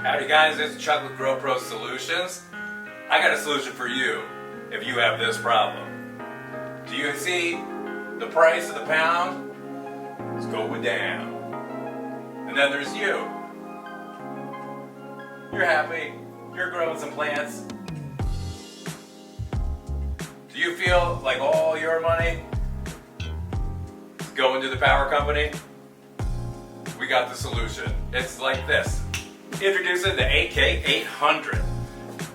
Howdy guys, it's Chuck with Grow Pro Solutions. I got a solution for you if you have this problem. Do you see the price of the pound? It's going down. And then there's you. You're happy, you're growing some plants. Do you feel like all your money is going to the power company? We got the solution. It's like this. Introducing the AK800.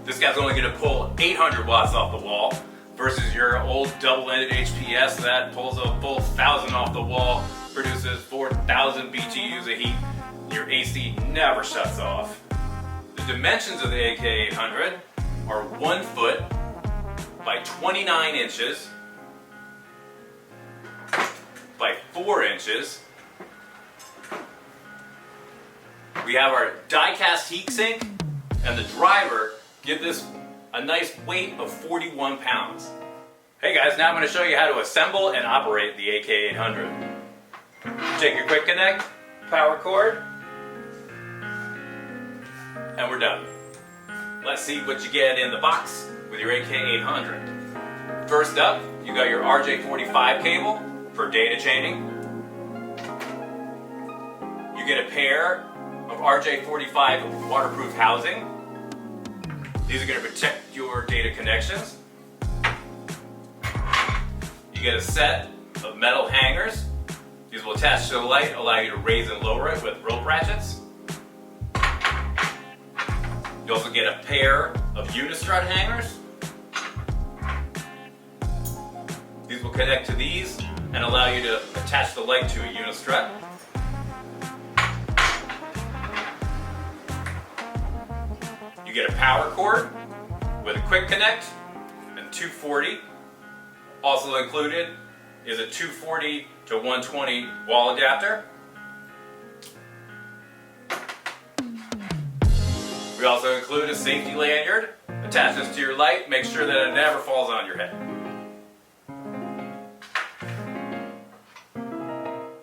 This guy's only going to pull 800 watts off the wall versus your old double-ended HPS that pulls a full 1,000 off the wall, produces 4,000 BTUs of heat. Your AC never shuts off. The dimensions of the AK800 are 1 foot by 29 inches by 4 inches. We have our die-cast Heatsink, and the driver give this a nice weight of 41 pounds. Hey guys, now I'm going to show you how to assemble and operate the AK800. Take your quick connect, power cord, and we're done. Let's see what you get in the box with your AK800. First up, you got your RJ45 cable for data chaining. You get a pair of RJ45 waterproof housing. These are going to protect your data connections. You get a set of metal hangers. These will attach to the light, allow you to raise and lower it with rope ratchets. You also get a pair of unistrut hangers. These will connect to these and allow you to attach the light to a unistrut. You get a power cord with a quick connect and 240. Also included is a 240 to 120 wall adapter. We also include a safety lanyard. Attach this to your light, make sure that it never falls on your head.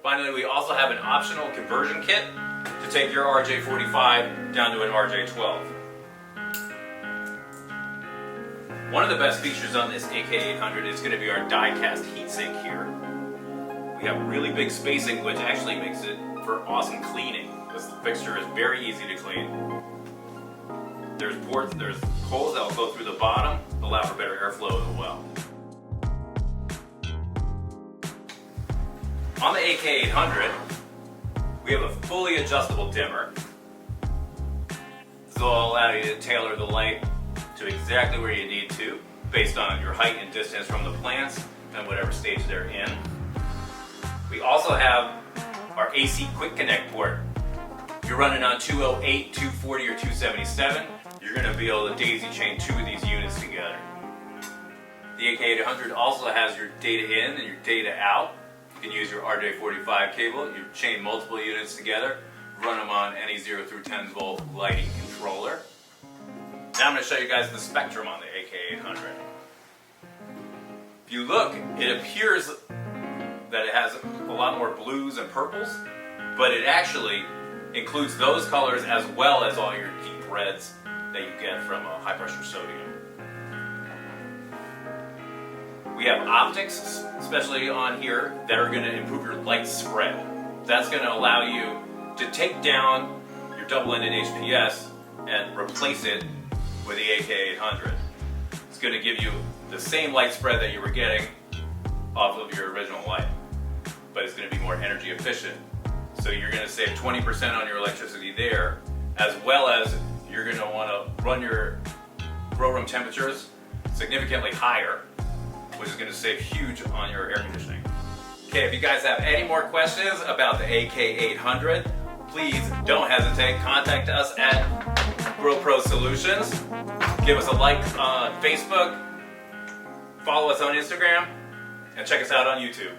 Finally, we also have an optional conversion kit to take your RJ45 down to an RJ12. One of the best features on this AK800 is going to be our die-cast heatsink here. We have really big spacing, which actually makes it for awesome cleaning. This fixture is very easy to clean. There's holes that will go through the bottom, allow for better airflow as well. On the AK800, we have a fully adjustable dimmer. This will allow you to tailor the light to exactly where you need to, based on your height and distance from the plants and whatever stage they're in. We also have our AC quick connect port. If you're running on 208, 240, or 277, you're going to be able to daisy chain 2 of these units together. The AK800 also has your data in and your data out. You can use your RJ45 cable, you chain multiple units together, run them on any 0 through 10 volt lighting controller. Now I'm going to show you guys the spectrum on the AK800. If you look, it appears that it has a lot more blues and purples, but it actually includes those colors as well as all your deep reds that you get from high pressure sodium. We have optics, especially on here, that are going to improve your light spread. That's going to allow you to take down your double-ended HPS and replace it with the AK800. It's going to give you the same light spread that you were getting off of your original light, but it's going to be more energy efficient. So you're going to save 20% on your electricity there, as well as you're going to want to run your grow room temperatures significantly higher, which is going to save huge on your air conditioning. Okay, if you guys have any more questions about the AK800, please don't hesitate. Contact us at Grow Pro Solutions. Give us a like on Facebook, follow us on Instagram, and check us out on YouTube.